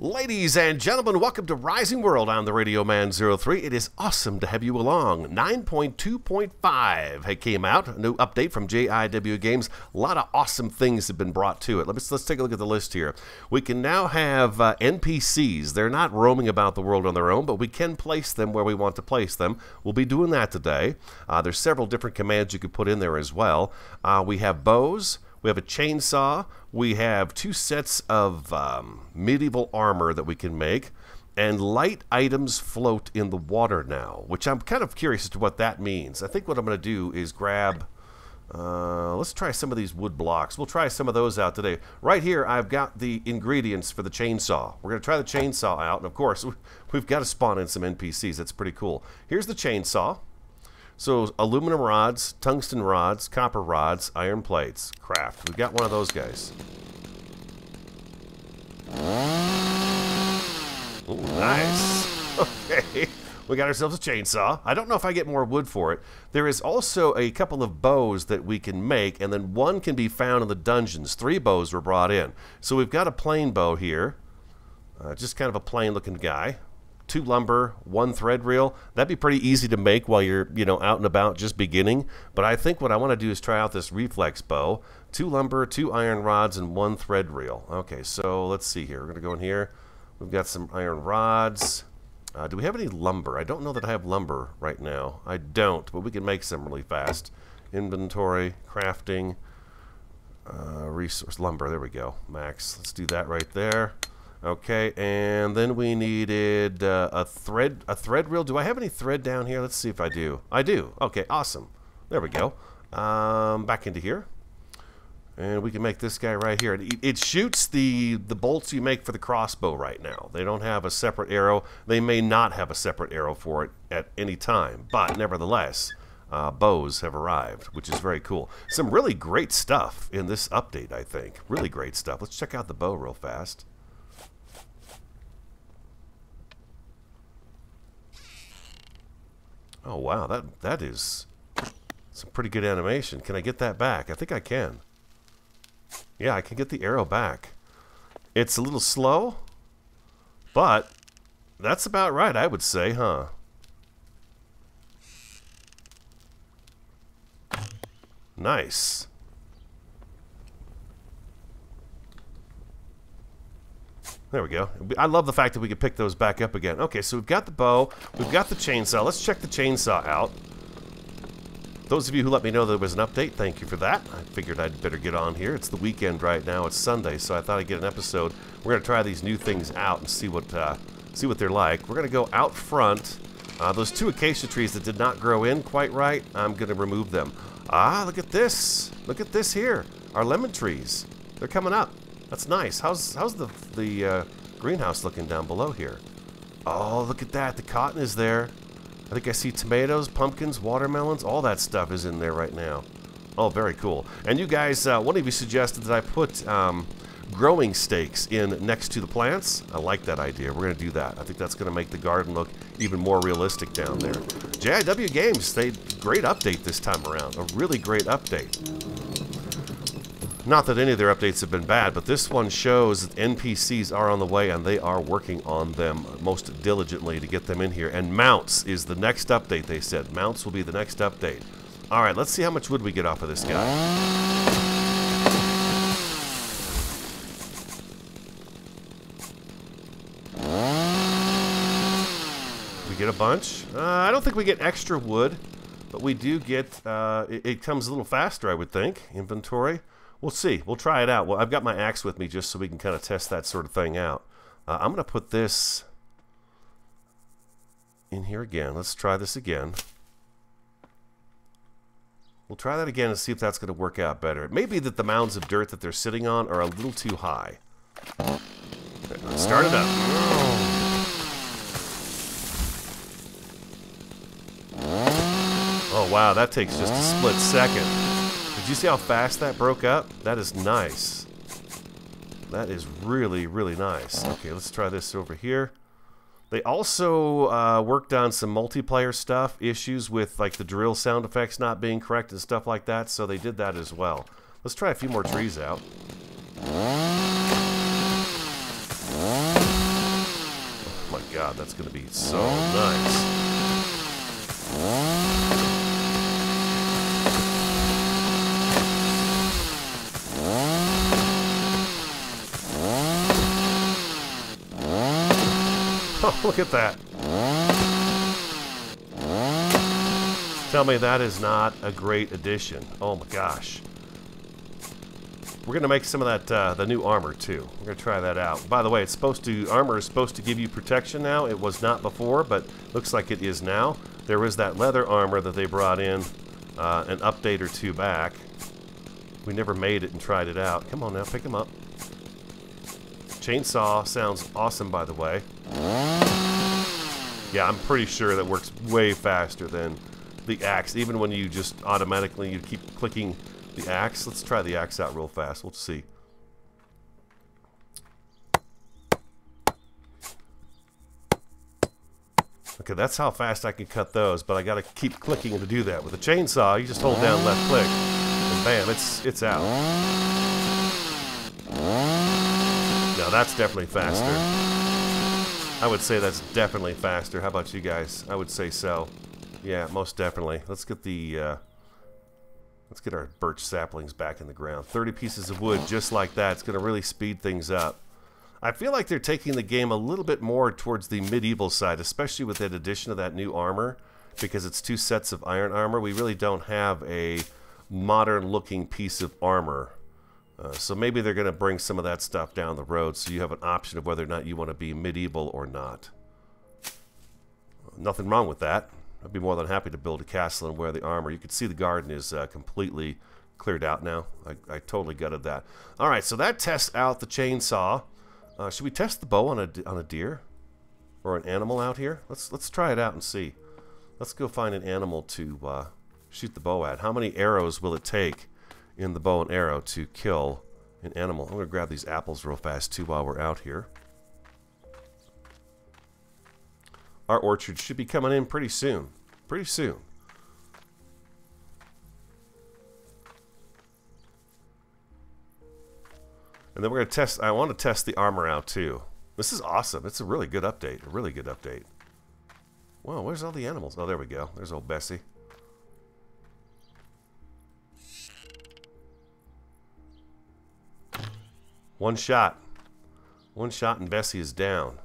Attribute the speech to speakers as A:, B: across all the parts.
A: Ladies and gentlemen, welcome to Rising World. I'm the Radio Man 03. It is awesome to have you along. 9.2.5 came out, a new update from JIW Games. A lot of awesome things have been brought to it. Let's take a look at the list here. We can now have NPCs. They're not roaming about the world on their own, but we can place them where we want to place them. We'll be doing that today. There's several different commands you could put in there as well. We have bows. We have a chainsaw. We have 2 sets of medieval armor that we can make. And light items float in the water now, which I'm kind of curious as to what that means. I think what I'm going to do is grab... let's try some of these wood blocks. We'll try some of those out today. Right here, I've got the ingredients for the chainsaw. We're going to try the chainsaw out. And, of course, we've got to spawn in some NPCs. That's pretty cool. Here's the chainsaw. So, aluminum rods, tungsten rods, copper rods, iron plates. Craft. We've got one of those guys. Ooh, nice. Okay. We got ourselves a chainsaw. I don't know if I get more wood for it. There is also a couple of bows that we can make, and then one can be found in the dungeons. 3 bows were brought in. So we've got a plain bow here. Just kind of a plain looking guy. 2 lumber, 1 thread reel. That'd be pretty easy to make while you're, out and about just beginning. But I think what I want to do is try out this reflex bow. 2 lumber, 2 iron rods, and 1 thread reel. Okay, so let's see here. We're going to go in here. We've got some iron rods. Do we have any lumber? I don't know that I have lumber right now. I don't, but we can make some really fast. Inventory, crafting, resource, lumber. There we go. Max. Let's do that right there. Okay, and then we needed a thread reel. Do I have any thread down here? Let's see if I do. I do. Okay, awesome. There we go. Back into here. And we can make this guy right here. It shoots the bolts you make for the crossbow right now. They don't have a separate arrow. They may not have a separate arrow for it at any time. But nevertheless, bows have arrived, which is very cool. Some really great stuff in this update, I think. Really great stuff. Let's check out the bow real fast. Oh, wow, that is some pretty good animation. Can I get that back? I think I can. Yeah, I can get the arrow back. It's a little slow, but that's about right, I would say, huh? Nice. There we go. I love the fact that we can pick those back up again. Okay, so we've got the bow. We've got the chainsaw. Let's check the chainsaw out. Those of you who let me know there was an update, thank you for that. I figured I'd better get on here. It's the weekend right now. It's Sunday, so I thought I'd get an episode. We're going to try these new things out and see what they're like. We're going to go out front. Those 2 acacia trees that did not grow in quite right, I'm going to remove them. Ah, look at this. Look at this here. Our lemon trees. They're coming up. That's nice. How's the greenhouse looking down below here? Oh, look at that. The cotton is there. I think I see tomatoes, pumpkins, watermelons. All that stuff is in there right now. Oh, very cool. And you guys, one of you suggested that I put growing stakes in next to the plants. I like that idea. We're going to do that. I think that's going to make the garden look even more realistic down there. JIW Games, great update this time around. A really great update. Not that any of their updates have been bad, but this one shows that NPCs are on the way and they are working on them most diligently to get them in here. And mounts is the next update, they said. Mounts will be the next update. Alright, let's see how much wood we get off of this guy. We get a bunch. I don't think we get extra wood, but we do get, it comes a little faster, I would think. Inventory. We'll see. We'll try it out. Well, I've got my axe with me just so we can kind of test that sort of thing out. I'm going to put this in here again. Let's try this again. We'll try that again and see if that's going to work out better. It may be that the mounds of dirt that they're sitting on are a little too high. Okay, let's start it up. Oh, wow. That takes just a split second. Did you see how fast that broke up? That is nice. That is really, really nice. Okay, let's try this over here. They also worked on some multiplayer stuff, issues with like the drill sound effects not being correct and stuff like that, so they did that as well. Let's try a few more trees out. god, that's going to be so nice. Oh, look at that. Tell me that is not a great addition. Oh my gosh. We're going to make some of that, the new armor too. We're going to try that out. By the way, armor is supposed to give you protection now. It was not before, but looks like it is now. There is that leather armor that they brought in an update or two back. We never made it and tried it out. Come on now, pick them up. Chainsaw sounds awesome, by the way. Yeah, I'm pretty sure that works way faster than the axe. Even when you just automatically, you keep clicking the axe. Let's try the axe out real fast. We'll see. Okay, that's how fast I can cut those, but I gotta keep clicking to do that. With a chainsaw, you just hold down left click, and bam, it's out. Now that's definitely faster. I would say that's definitely faster. How about you guys? I would say so. Yeah, most definitely. Let's get the let's get our birch saplings back in the ground. 30 pieces of wood just like that. It's going to really speed things up. I feel like they're taking the game a little bit more towards the medieval side, especially with that addition of that new armor, because it's 2 sets of iron armor. We really don't have a modern-looking piece of armor. So maybe they're going to bring some of that stuff down the road so you have an option of whether or not you want to be medieval or not. Nothing wrong with that. I'd be more than happy to build a castle and wear the armor. You can see the garden is completely cleared out now. I totally gutted that. All right, so that tests out the chainsaw. Should we test the bow on a deer or an animal out here? Let's try it out and see. Let's go find an animal to shoot the bow at. How many arrows will it take in the bow and arrow to kill an animal? I'm going to grab these apples real fast too while we're out here. Our orchard should be coming in pretty soon. Pretty soon. And then we're going to test, I want to test the armor out too. This is awesome. It's a really good update. A really good update. Whoa, where's all the animals? Oh, there we go. There's old Bessie. One shot. One shot and Bessie is down.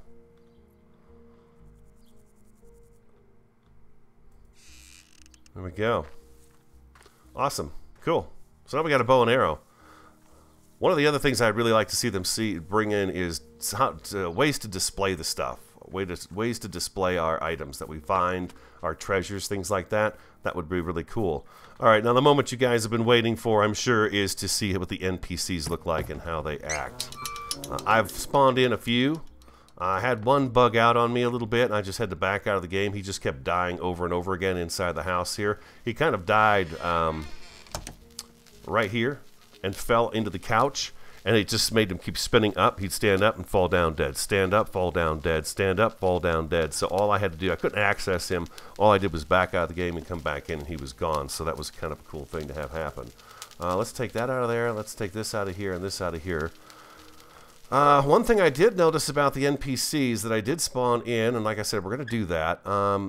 A: There we go. Awesome. Cool. So now we got a bow and arrow. One of the other things I'd really like to see them bring in is ways to display the stuff. Ways to display our items that we find, our treasures, things like that. That would be really cool. All right, now the moment you guys have been waiting for, I'm sure, is to see what the NPCs look like and how they act. I've spawned in a few. I had one bug out on me a little bit, and I just had to back out of the game. He just kept dying over and over again inside the house here. He kind of died right here and fell into the couch, and it just made him keep spinning up. He'd stand up and fall down dead. Stand up, fall down dead. Stand up, fall down dead. So all I had to do, I couldn't access him. All I did was back out of the game and come back in, and he was gone. So that was kind of a cool thing to have happen. Let's take that out of there. Let's take this out of here and this out of here. One thing I did notice about the NPCs that I did spawn in, and like I said, we're going to do that,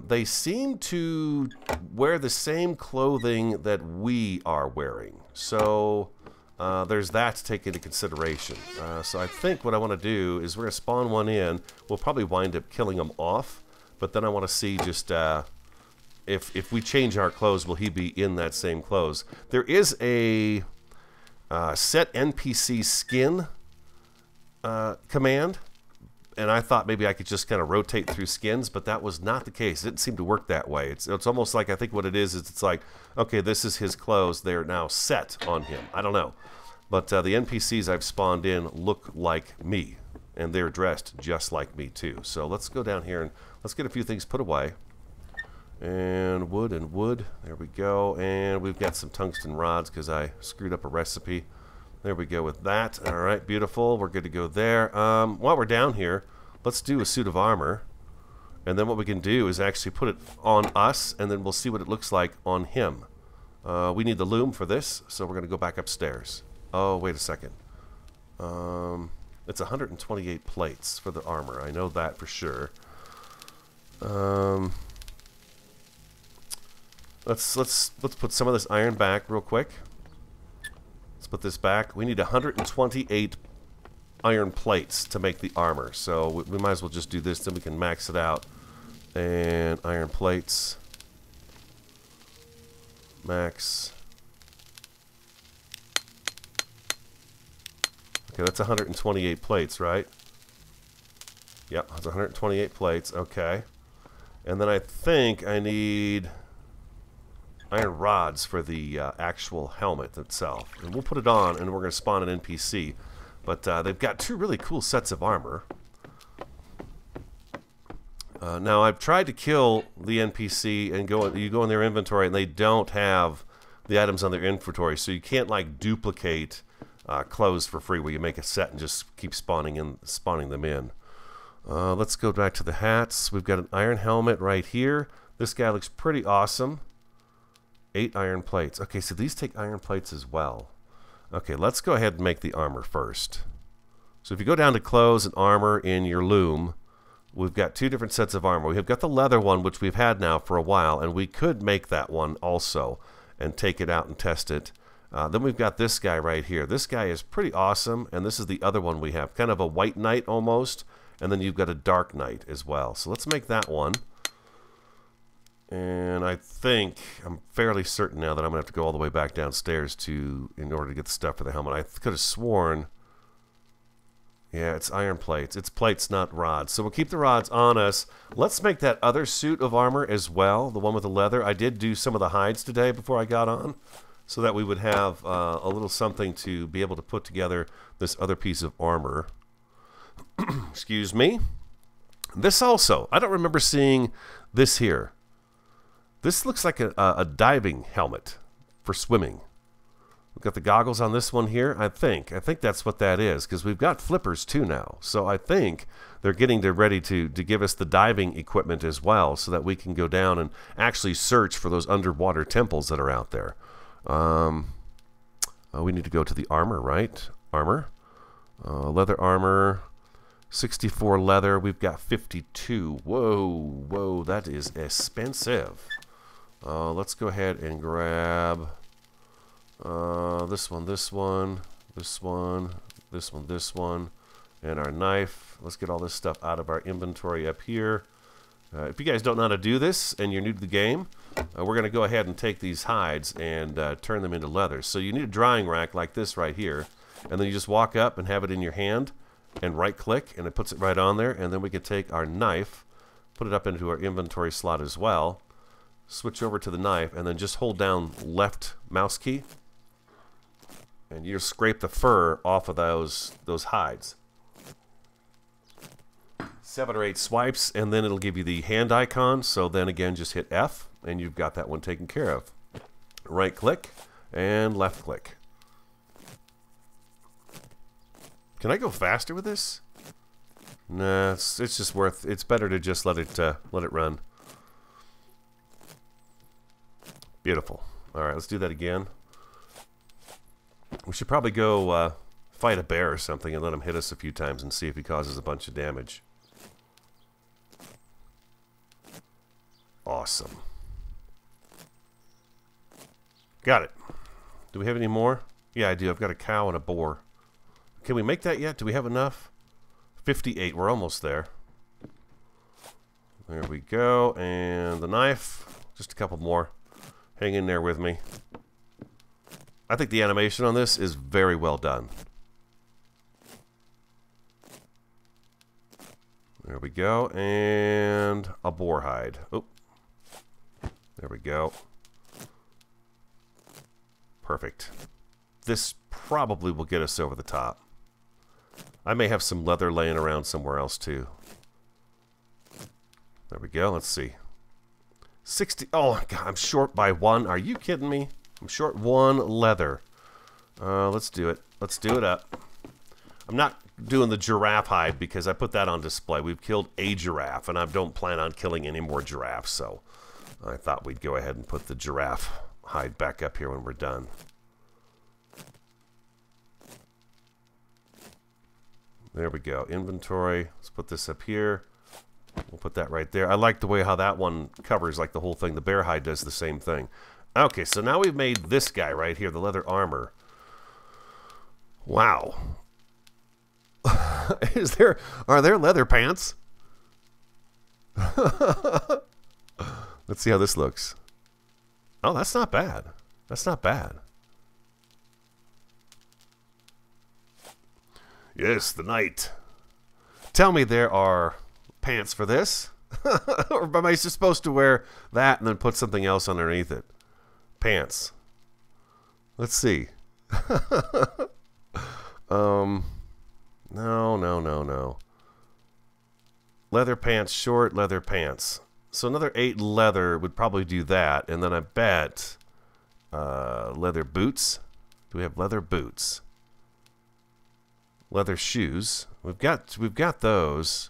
A: they seem to wear the same clothing that we are wearing. So there's that to take into consideration. So I think what I want to do is we're going to spawn one in. We'll probably wind up killing them off, but then I want to see just if we change our clothes, will he be in that same clothes? There is a set NPC skin command, and I thought maybe I could just kind of rotate through skins, but that was not the case. It didn't seem to work that way. It's almost like, I think what it is it's like, okay, this is his clothes. They're now set on him. I don't know. But the NPCs I've spawned in look like me, and they're dressed just like me too. So let's go down here and let's get a few things put away. And wood and wood. There we go. And we've got some tungsten rods because I screwed up a recipe. There we go with that. All right, beautiful. We're good to go there. While we're down here, let's do a suit of armor. And then what we can do is actually put it on us, and then we'll see what it looks like on him. We need the loom for this, so we're going to go back upstairs. Oh, wait a second. It's 128 plates for the armor. I know that for sure. Let's put some of this iron back real quick. Let's put this back. We need 128 iron plates to make the armor, so we might as well just do this, then we can max it out. And iron plates. Max. Okay, that's 128 plates, right? Yep, that's 128 plates. Okay. And then I think I need iron rods for the actual helmet itself. And we'll put it on, and we're going to spawn an NPC. But they've got two really cool sets of armor. Now, I've tried to kill the NPC, and you go in their inventory, and they don't have the items on their inventory, so you can't like duplicate clothes for free, where you make a set and just keep spawning them in. Let's go back to the hats. We've got an iron helmet right here. This guy looks pretty awesome. 8 iron plates. Okay, so these take iron plates as well. Okay, let's go ahead and make the armor first. So if you go down to clothes and armor in your loom, we've got 2 different sets of armor. We've got the leather one, which we've had now for a while, and we could make that one also and take it out and test it. Then we've got this guy right here. This guy is pretty awesome, and this is the other one we have. Kind of a white knight almost, and then you've got a dark knight as well. So let's make that one. And I'm fairly certain now that I'm going to have to go all the way back downstairs in order to get the stuff for the helmet. I could have sworn... Yeah, it's iron plates. It's plates, not rods. So we'll keep the rods on us. Let's make that other suit of armor as well, the one with the leather. I did do some of the hides today before I got on, so that we would have a little something to be able to put together this other piece of armor. Excuse me. This also, I don't remember seeing this here. This looks like a diving helmet for swimming. We've got the goggles on this one here. I think that's what that is, because we've got flippers too now. So I think they're getting ready to give us the diving equipment as well, so that we can go down and actually search for those underwater temples that are out there. We need to go to the armor, right? Armor. Leather armor. 64 leather. We've got 52. Whoa, that is expensive. Let's go ahead and grab... this one, and our knife. Let's get all this stuff out of our inventory up here. If you guys don't know how to do this and you're new to the game, we're going to go ahead and take these hides and turn them into leather. So you need a drying rack like this right here, and then you just walk up and have it in your hand and right click, and it puts it right on there. And then we can take our knife, put it up into our inventory slot as well, switch over to the knife, and then just hold down left mouse key, and you scrape the fur off of those hides. 7 or 8 swipes, and then it'll give you the hand icon. So then again, just hit F, and you've got that one taken care of. Right click and left click. Can I go faster with this? Nah, it's just it's better to just let it run. Beautiful. All right, let's do that again. We should probably go fight a bear or something and let him hit us a few times and see if he causes a bunch of damage. Awesome. Got it. Do we have any more? Yeah, I do. I've got a cow and a boar. Can we make that yet? Do we have enough? 58. We're almost there. There we go. And the knife. Just a couple more. Hang in there with me. I think the animation on this is very well done. There we go. And a boar hide. Oh. There we go. Perfect. This probably will get us over the top. I may have some leather laying around somewhere else too. There we go. Let's see. 60. Oh, God, I'm short by 1. Are you kidding me? I'm short 1 leather. Let's do it. Let's do it up. I'm not doing the giraffe hide because I put that on display. We've killed a giraffe, and I don't plan on killing any more giraffes, so I thought we'd go ahead and put the giraffe hide back up here when we're done. There we go. Inventory. Let's put this up here. We'll put that right there. I like the way how that one covers like the whole thing. The bear hide does the same thing. Okay, so now we've made this guy right here, the leather armor. Wow. Are there leather pants? Let's see how this looks. Oh, that's not bad. That's not bad. Yes, the knight. Tell me there are pants for this? Or am I just supposed to wear that and then put something else underneath it? Pants. Let's see. No. Leather pants, short leather pants. So another 8 leather would probably do that. And then I bet leather boots. Do we have leather boots? Leather shoes. We've got those.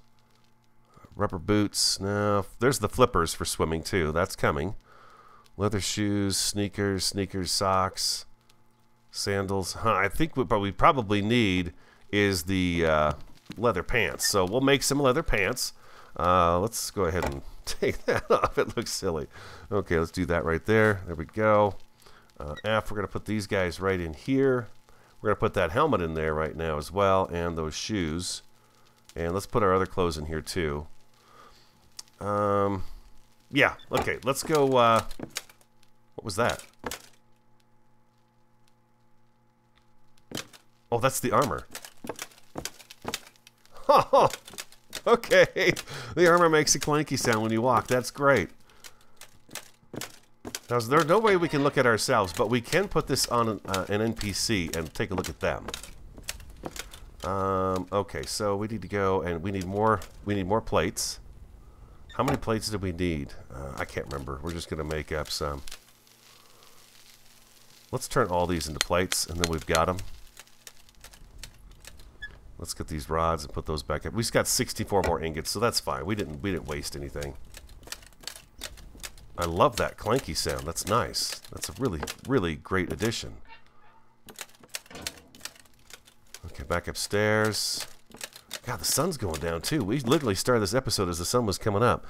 A: Rubber boots. No, there's the flippers for swimming too. That's coming. Leather shoes, sneakers, socks, sandals. I think what we probably need is the leather pants. So we'll make some leather pants. Let's go ahead and take that off. It looks silly. Okay, let's do that right there. There we go. F, we're going to put these guys right in here. We're going to put that helmet in there right now as well, and those shoes. And let's put our other clothes in here too. Yeah, okay, let's go. What was that? Oh, that's the armor. Oh, okay. The armor makes a clanky sound when you walk. That's great. Now, there's no way we can look at ourselves, but we can put this on an NPC and take a look at them. Okay, so we need to go and we need more plates. How many plates do we need? I can't remember. We're just going to make up some. Let's turn all these into plates, and then we've got them. Let's get these rods and put those back up. We've got 64 more ingots, so that's fine. We didn't waste anything. I love that clanky sound. That's nice. That's a really, really great addition. Okay, back upstairs. God, the sun's going down too. We literally started this episode as the sun was coming up.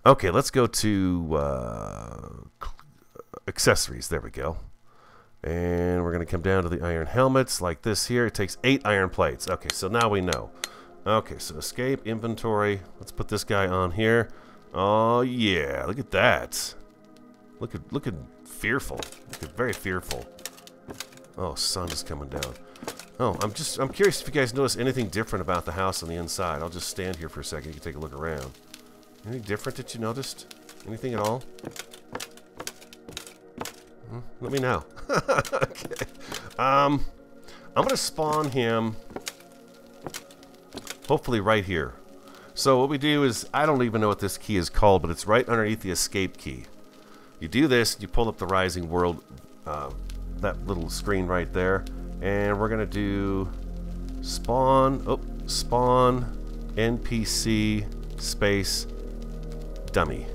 A: Okay, let's go to accessories. There we go. And we're going to come down to the iron helmets like this here. It takes 8 iron plates. Okay, so now we know. Okay, so escape, inventory. Let's put this guy on here. Oh, yeah. Look at that. Look at fearful. Look at very fearful. Oh, sun is coming down. Oh, I'm curious if you guys notice anything different about the house on the inside. I'll just stand here for a second. You can take a look around. Anything different that you noticed? Anything at all? Let me know. Okay. I'm gonna spawn him hopefully right here. So what we do is, I don't even know what this key is called, but it's right underneath the escape key. You do this, you pull up the Rising World, that little screen right there, and we're gonna do spawn NPC space dummy.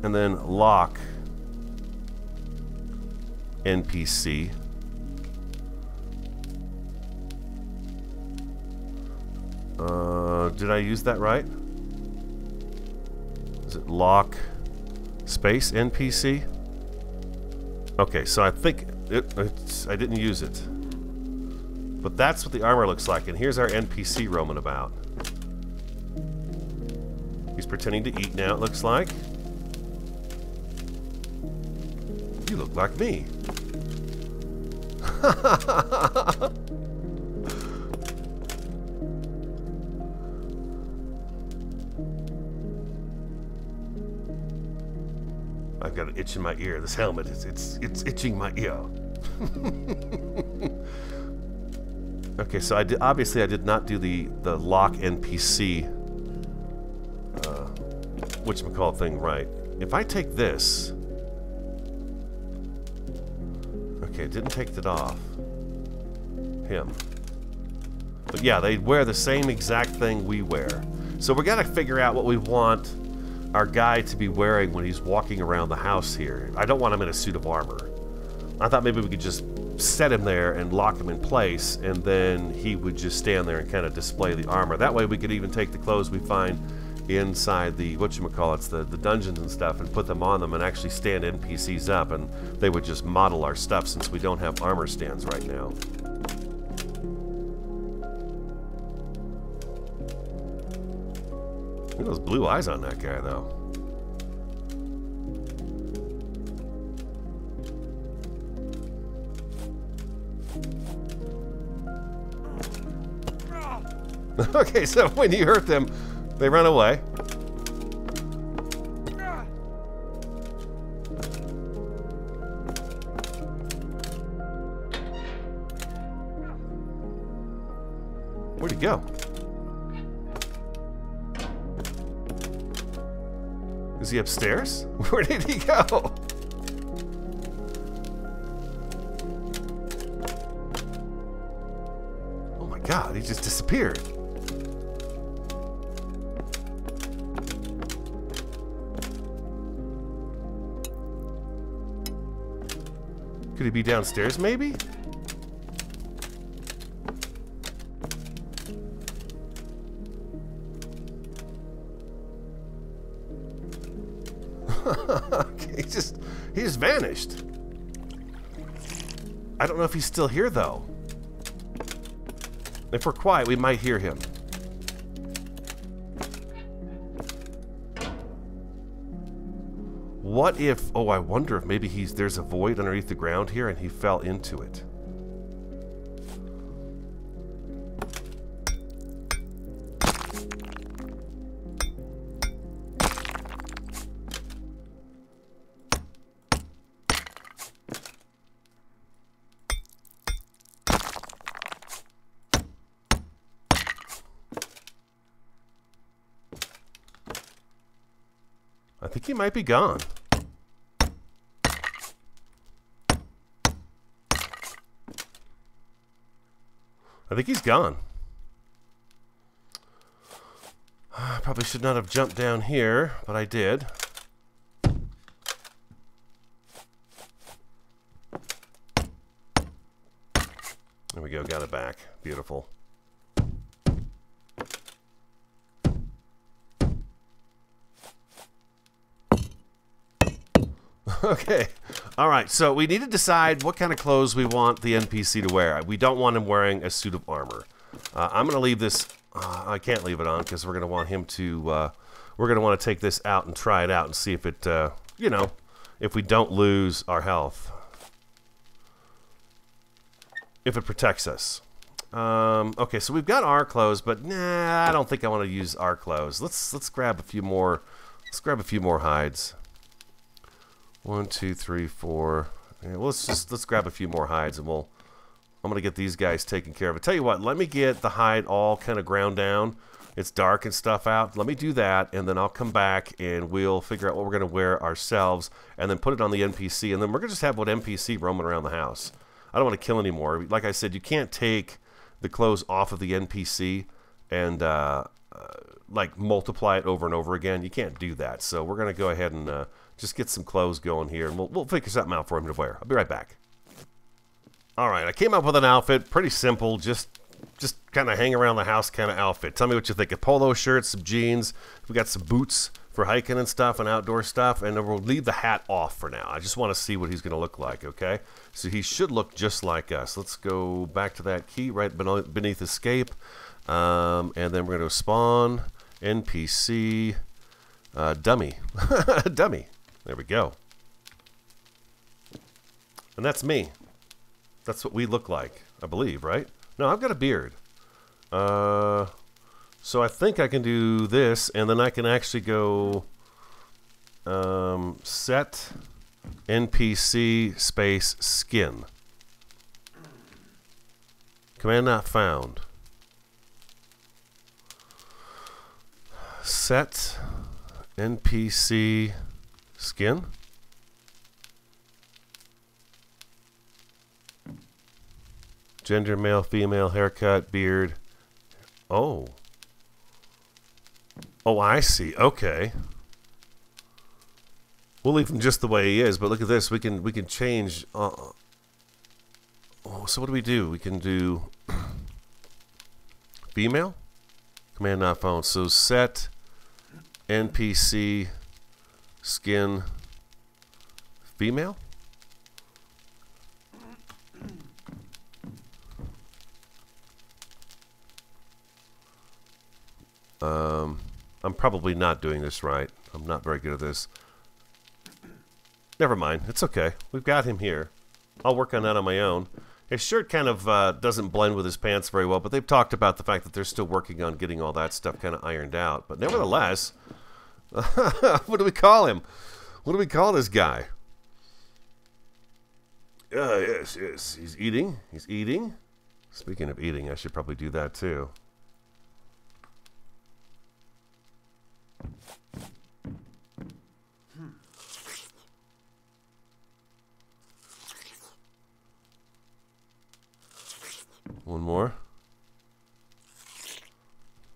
A: And then lock NPC. Did I use that right? Is it lock space NPC? Okay, so I think I didn't use it. But that's what the armor looks like, and here's our NPC roaming about. He's pretending to eat now, it looks like. You look like me. I've got an itch in my ear. This helmet it's itching my ear. Okay, so obviously I did not do the lock NPC whatchamacallit thing right. If I take this, okay, it didn't take it off him, but yeah, they wear the same exact thing we wear. So we got to figure out what we want our guy to be wearing when he's walking around the house here. I don't want him in a suit of armor. I thought maybe we could just set him there and lock him in place, and then he would just stand there and kind of display the armor. That way we could even take the clothes we find inside the whatchamacallits, the dungeons and stuff, and put them on them and actually stand NPCs up, and they would just model our stuff since we don't have armor stands right now. Look at those blue eyes on that guy, though. Okay, so when you hurt them, they run away. Where'd he go? Is he upstairs? Where did he go? Oh my God, he just disappeared. Could he be downstairs, maybe? Okay, he just vanished. I don't know if he's still here, though. If we're quiet, we might hear him. What if... Oh, I wonder if maybe there's a void underneath the ground here and he fell into it. I think he might be gone. I think he's gone. I probably should not have jumped down here, but I did. There we go, got it back. Beautiful. Okay. All right. So we need to decide what kind of clothes we want the NPC to wear. We don't want him wearing a suit of armor. I'm going to leave this. I can't leave it on because we're going to want him to. We're going to want to take this out and try it out and see if it, you know, if we don't lose our health, if it protects us. Okay. So we've got our clothes, but nah, I don't think I want to use our clothes. Let's grab a few more. Let's grab a few more hides. 1, 2, 3, 4. Yeah, well, let's grab a few more hides, and I'm gonna get these guys taken care of. I tell you what, let me get the hide all kind of ground down. It's dark and stuff out. Let me do that, and then I'll come back and we'll figure out what we're gonna wear ourselves, and then put it on the NPC, and then we're gonna just have one NPC roaming around the house. I don't want to kill anymore. Like I said, you can't take the clothes off of the NPC and like multiply it over and over again. You can't do that. So we're gonna go ahead and just get some clothes going here, and we'll figure something out for him to wear. I'll be right back. All right, I came up with an outfit, pretty simple, just kind of hang around the house kind of outfit. Tell me what you think. A polo shirt, some jeans. We got some boots for hiking and stuff and outdoor stuff, and then we'll leave the hat off for now. I just want to see what he's going to look like, okay? So he should look just like us. Let's go back to that key right beneath escape, and then we're going to spawn NPC dummy. Dummy. There we go. And that's me. That's what we look like, I believe, right? No, I've got a beard. So I think I can do this, and then I can actually go set NPC space skin. Command not found. Set NPC skin. Gender, male, female, haircut, beard. Oh. Oh, I see. Okay. We'll leave him just the way he is, but look at this. We can change. So what do we do? We can do female? Command not found. So set NPC skin female? I'm probably not doing this right. I'm not very good at this. Never mind. It's okay. We've got him here. I'll work on that on my own. His shirt kind of doesn't blend with his pants very well, but they've talked about the fact that they're still working on getting all that stuff kind of ironed out. But nevertheless, what do we call him? What do we call this guy? Yes. He's eating. He's eating. Speaking of eating, I should probably do that too. One more.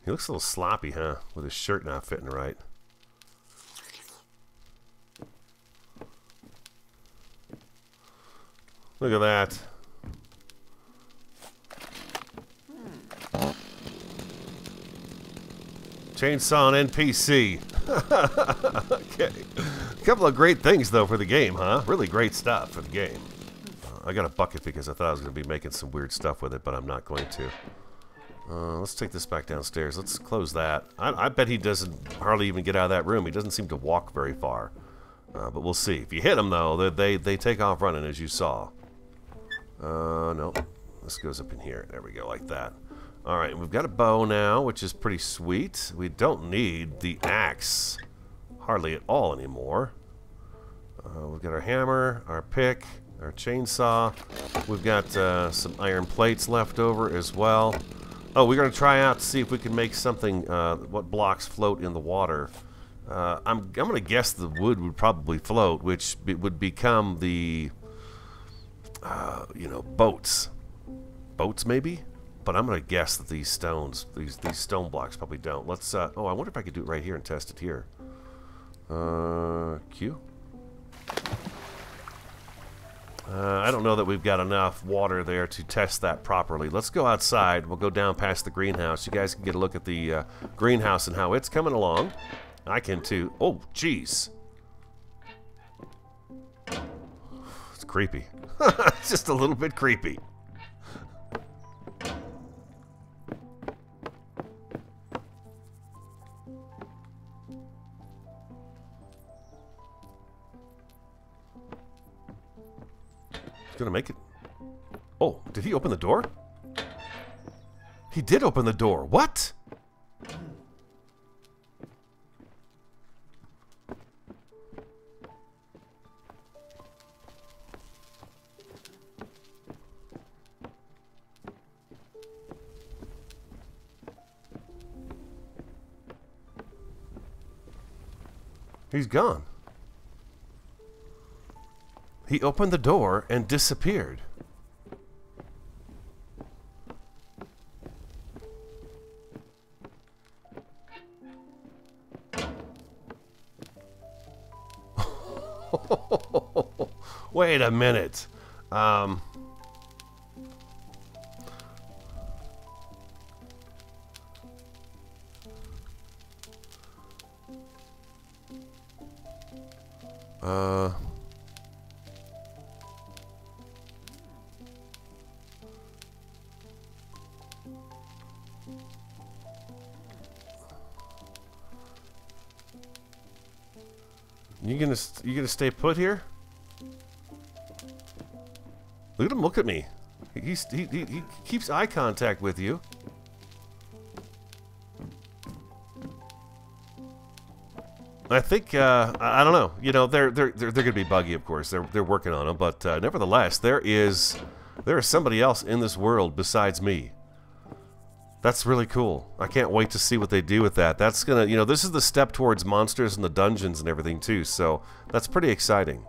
A: He looks a little sloppy, huh? With his shirt not fitting right. Look at that. Chainsaw and NPC. Okay. A couple of great things, though, for the game, huh? Really great stuff for the game. I got a bucket because I thought I was going to be making some weird stuff with it, but I'm not going to. Let's take this back downstairs. Let's close that. I bet he doesn't hardly even get out of that room. He doesn't seem to walk very far. But we'll see. If you hit him, though, they take off running, as you saw. No. This goes up in here. There we go, like that. Alright, we've got a bow now, which is pretty sweet. We don't need the axe hardly at all anymore. We've got our hammer, our pick, our chainsaw. We've got some iron plates left over as well. Oh, we're going to try out to see if we can make something, what blocks float in the water. I'm going to guess the wood would probably float, which would become the, you know, boats. Boats, maybe? But I'm going to guess that these stones, these stone blocks probably don't. Let's, oh, I wonder if I could do it right here and test it here. Q? I don't know that we've got enough water there to test that properly. Let's go outside. We'll go down past the greenhouse. You guys can get a look at the greenhouse and how it's coming along. I can too. Oh, jeez. It's creepy. It's just a little bit creepy. Gonna make it. Oh, did he open the door? He did open the door. What? He's gone. He opened the door and disappeared. Wait a minute. You gonna stay put here? Look at him look at me. He keeps eye contact with you. I think I don't know. You know, they're gonna be buggy, of course. They're working on them, but nevertheless, there is somebody else in this world besides me. That's really cool. I can't wait to see what they do with that. That's gonna, you know, this is the step towards monsters and the dungeons and everything too. So that's pretty exciting.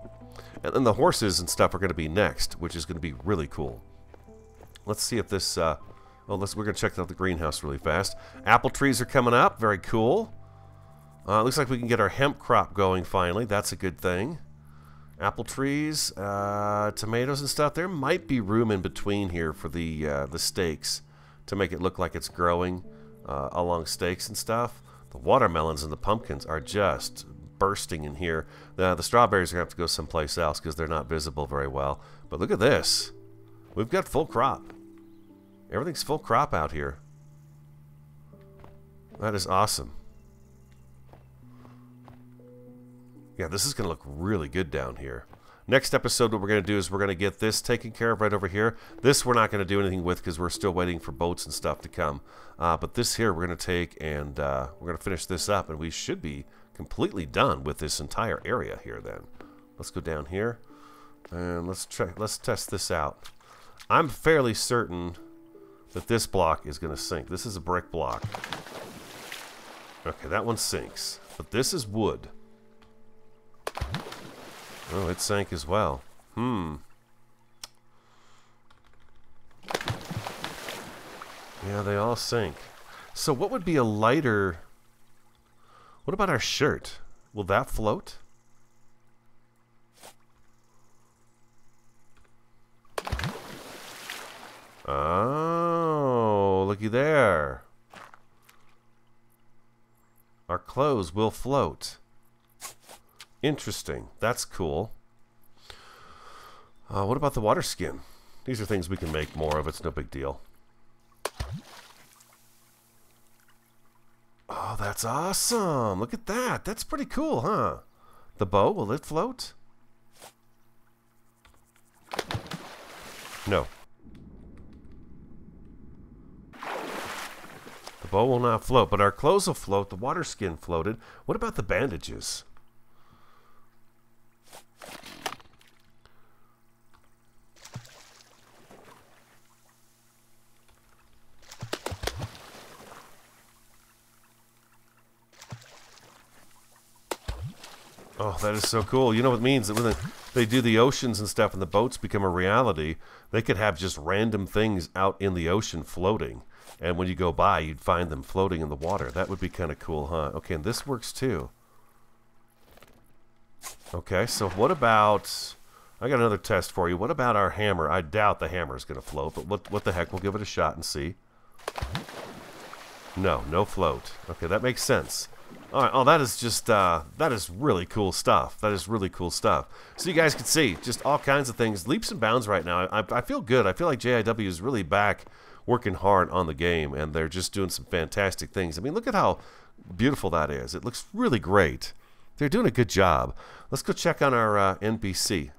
A: And then the horses and stuff are going to be next, which is going to be really cool. Let's see if this. We're going to check out the greenhouse really fast. Apple trees are coming up. Very cool. Looks like we can get our hemp crop going finally. That's a good thing. Apple trees, tomatoes and stuff. There might be room in between here for the stakes to make it look like it's growing along stakes and stuff. The watermelons and the pumpkins are just bursting in here. The strawberries are going to have to go someplace else because they're not visible very well. But look at this. We've got full crop. Everything's full crop out here. That is awesome. Yeah, this is going to look really good down here. Next episode, what we're going to do is we're going to get this taken care of right over here. This we're not going to do anything with because we're still waiting for boats and stuff to come. But this here we're going to take and we're going to finish this up, and we should be completely done with this entire area here then. Let's go down here and let's test this out. I'm fairly certain that this block is going to sink. This is a brick block. Okay, that one sinks. But this is wood. Oh, it sank as well. Yeah, they all sink. So what would be a lighter... What about our shirt? Will that float? Oh, looky there. Our clothes will float. Interesting. That's cool. What about the water skin? These are things we can make more of. It's no big deal. Oh, that's awesome. Look at that. That's pretty cool, huh? The bow, will it float? No. The bow will not float, but our clothes will float. The water skin floated. What about the bandages? Oh, that is so cool. You know what it means? That when they do the oceans and stuff and the boats become a reality, they could have just random things out in the ocean floating. And when you go by, you'd find them floating in the water. That would be kind of cool, huh? Okay, and this works too. Okay, so what about... I got another test for you. What about our hammer? I doubt the hammer is going to float, but what the heck? We'll give it a shot and see. No, no float. Okay, that makes sense. All right, oh, that is just, that is really cool stuff. That is really cool stuff. So you guys can see just all kinds of things, leaps and bounds right now. I feel good. I feel like JIW is really back working hard on the game, and they're just doing some fantastic things. I mean, look at how beautiful that is. It looks really great. They're doing a good job. Let's go check on our NPC.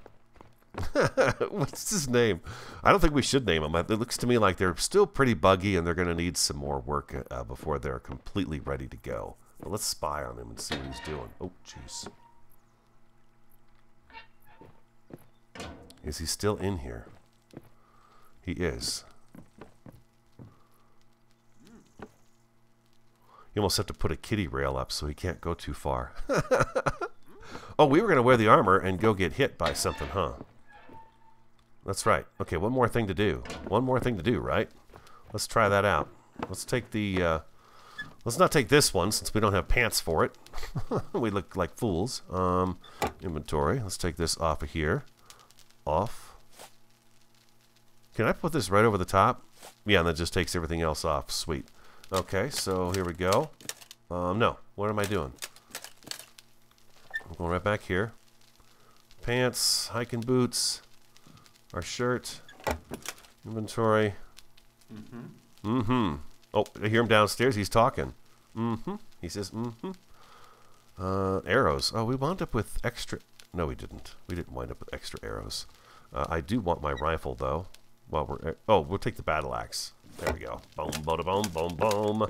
A: What's his name? I don't think we should name him. It looks to me like they're still pretty buggy, and they're going to need some more work before they're completely ready to go. Well, let's spy on him and see what he's doing. Oh, jeez. Is he still in here? He is. You almost have to put a kiddie rail up so he can't go too far. Oh, we were going to wear the armor and go get hit by something, huh? That's right. Okay, one more thing to do. One more thing to do, right? Let's try that out. Let's take the... let's not take this one since we don't have pants for it. We look like fools. Inventory. Let's take this off of here. Off. Can I put this right over the top? Yeah, and that just takes everything else off. Sweet. Okay, so here we go. No. What am I doing? I'm going right back here. Pants, hiking boots, our shirt, inventory. Oh, I hear him downstairs. He's talking. He says, arrows. Oh, we wound up with extra... No, we didn't. We didn't wind up with extra arrows. I do want my rifle, though. Well, we'll take the battle axe. There we go. Boom, boom, boom, boom, boom.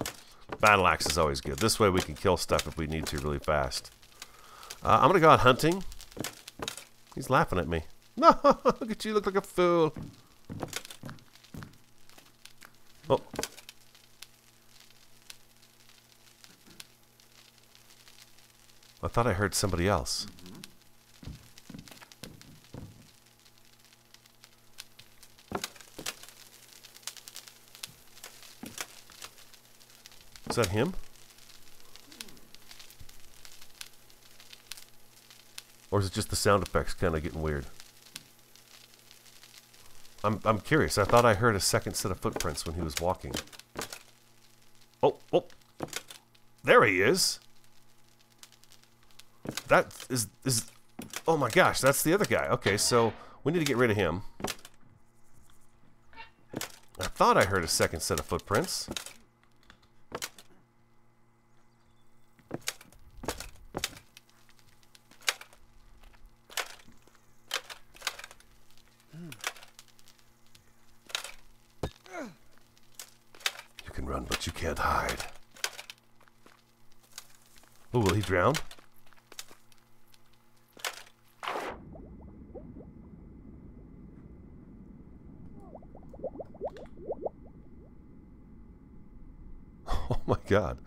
A: Battle axe is always good. This way we can kill stuff if we need to really fast. I'm going to go out hunting. He's laughing at me. No, look at you. Look like a fool. Oh. I thought I heard somebody else. Is that him? Or is it just the sound effects kind of getting weird? I'm curious. I thought I heard a second set of footprints when he was walking. Oh, oh. There he is. That is... Oh my gosh, that's the other guy. Okay, so we need to get rid of him. I thought I heard a second set of footprints. You can run, but you can't hide. Oh, will he drown? Oh my god.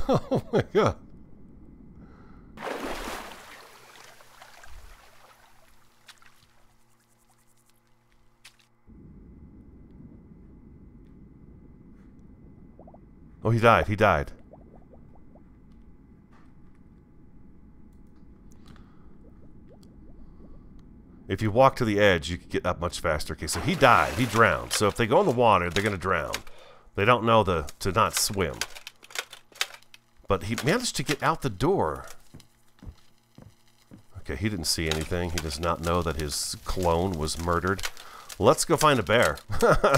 A: Oh my god. Oh, he died. He died. If you walk to the edge, you can get up much faster. Okay, so he died. He drowned. So if they go in the water, they're going to drown. They don't know to not swim. But he managed to get out the door. Okay, he didn't see anything. He does not know that his clone was murdered. Let's go find a bear.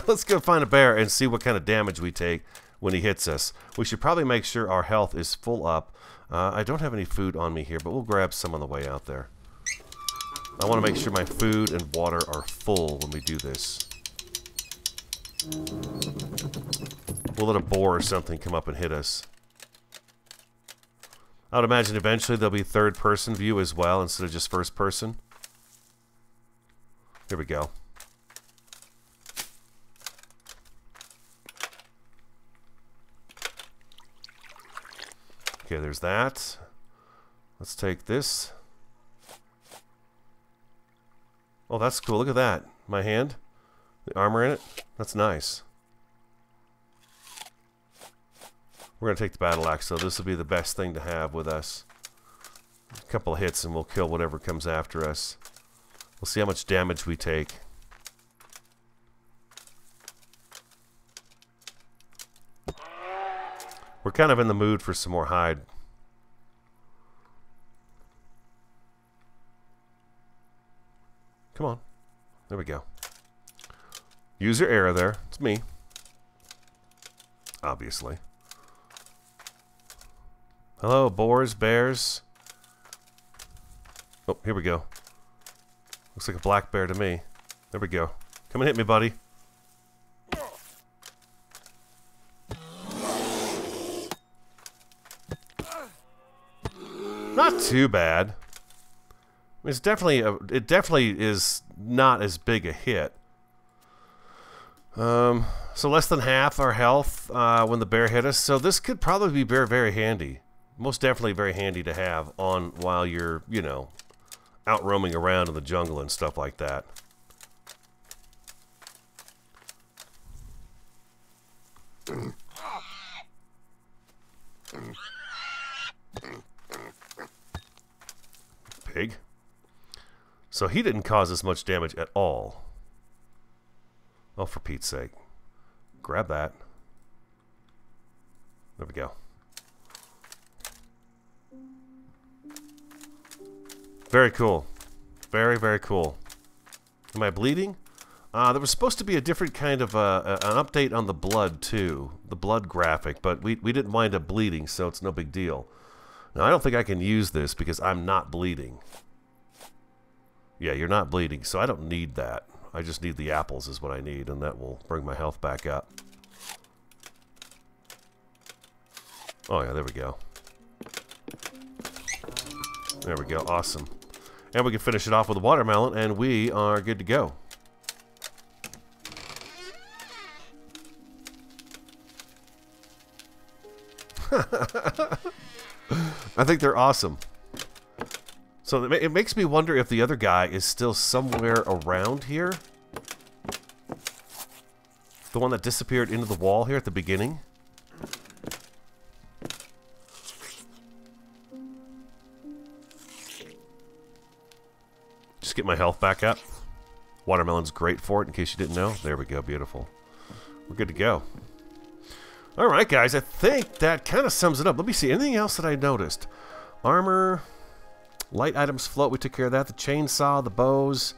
A: Let's go find a bear and see what kind of damage we take when he hits us. We should probably make sure our health is full up. I don't have any food on me here, but we'll grab some on the way out there. I want to make sure my food and water are full when we do this. We'll let a boar or something come up and hit us. I would imagine eventually there'll be third-person view as well instead of just first-person. Here we go. Okay, there's that. Let's take this. Oh, that's cool. Look at that. My hand. The armor in it. That's nice. We're going to take the battle axe, so this will be the best thing to have with us. A couple of hits and we'll kill whatever comes after us. We'll see how much damage we take. We're kind of in the mood for some more hide. Come on. There we go. Use your arrow there. It's me. Obviously. Hello, boars, bears. Oh, here we go. Looks like a black bear to me. There we go. Come and hit me, buddy. Not too bad. It's definitely it definitely is not as big a hit. So less than half our health when the bear hit us. So this could probably be very, very handy. Most definitely very handy to have on while you're, you know, out roaming around in the jungle and stuff like that. Pig. So he didn't cause us much damage at all. Oh, for Pete's sake. Grab that. There we go. Very cool. Very, very cool. Am I bleeding? There was supposed to be a different kind of an update on the blood, too. The blood graphic, but we didn't wind up bleeding, so it's no big deal. Now, I don't think I can use this because I'm not bleeding. Yeah, you're not bleeding, so I don't need that. I just need the apples is what I need, and that will bring my health back up. Oh, yeah, there we go. There we go, awesome. And we can finish it off with a watermelon, and we are good to go. I think they're awesome. So it makes me wonder if the other guy is still somewhere around here. The one that disappeared into the wall here at the beginning. Just get my health back up. Watermelon's great for it, in case you didn't know. There we go, beautiful. We're good to go. Alright, guys, I think that kind of sums it up. Let me see, anything else that I noticed? Armor, light items float, we took care of that. The chainsaw, the bows.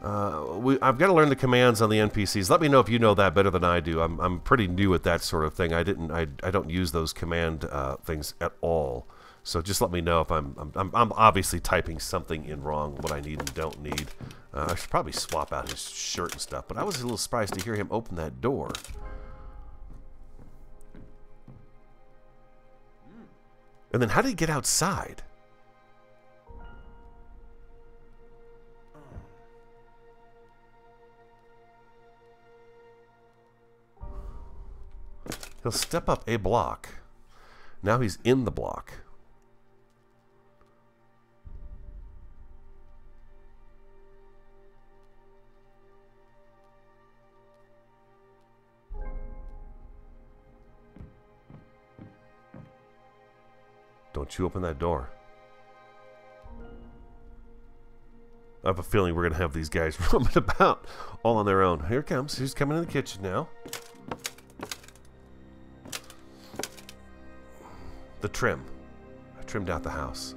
A: I've got to learn the commands on the NPCs. Let me know if you know that better than I do. I'm pretty new at that sort of thing. I don't use those command things at all. So just let me know if I'm obviously typing something in wrong, what I need and don't need. I should probably swap out his shirt and stuff, but I was a little surprised to hear him open that door. And then how did he get outside? He'll step up a block. Now he's in the block. Don't you open that door. I have a feeling we're going to have these guys roaming about all on their own. Here it comes. He's coming in the kitchen now. The trim. I trimmed out the house.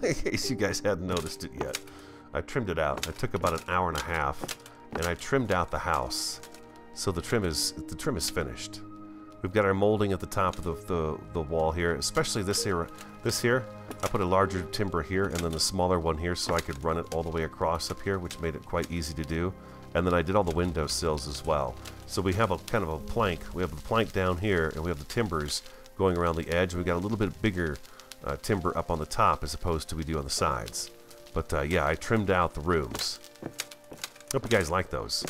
A: In case you guys hadn't noticed it yet. I trimmed it out. It took about an hour and a half. And I trimmed out the house. So the trim is finished. We've got our molding at the top of the wall here, especially this here. This here, I put a larger timber here and then the smaller one here so I could run it all the way across up here, which made it quite easy to do. And then I did all the window sills as well. So we have a kind of a plank. We have the plank down here and we have the timbers going around the edge. We've got a little bit bigger timber up on the top as opposed to we do on the sides. But yeah, I trimmed out the rooms. Hope you guys like those.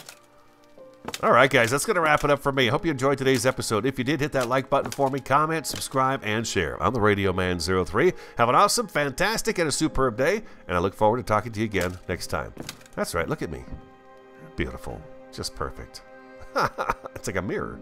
A: Alright guys, that's going to wrap it up for me. I hope you enjoyed today's episode. If you did, hit that like button for me, comment, subscribe, and share. I'm the Radio Man 03. Have an awesome, fantastic, and a superb day, and I look forward to talking to you again next time. That's right, look at me. Beautiful. Just perfect. It's like a mirror.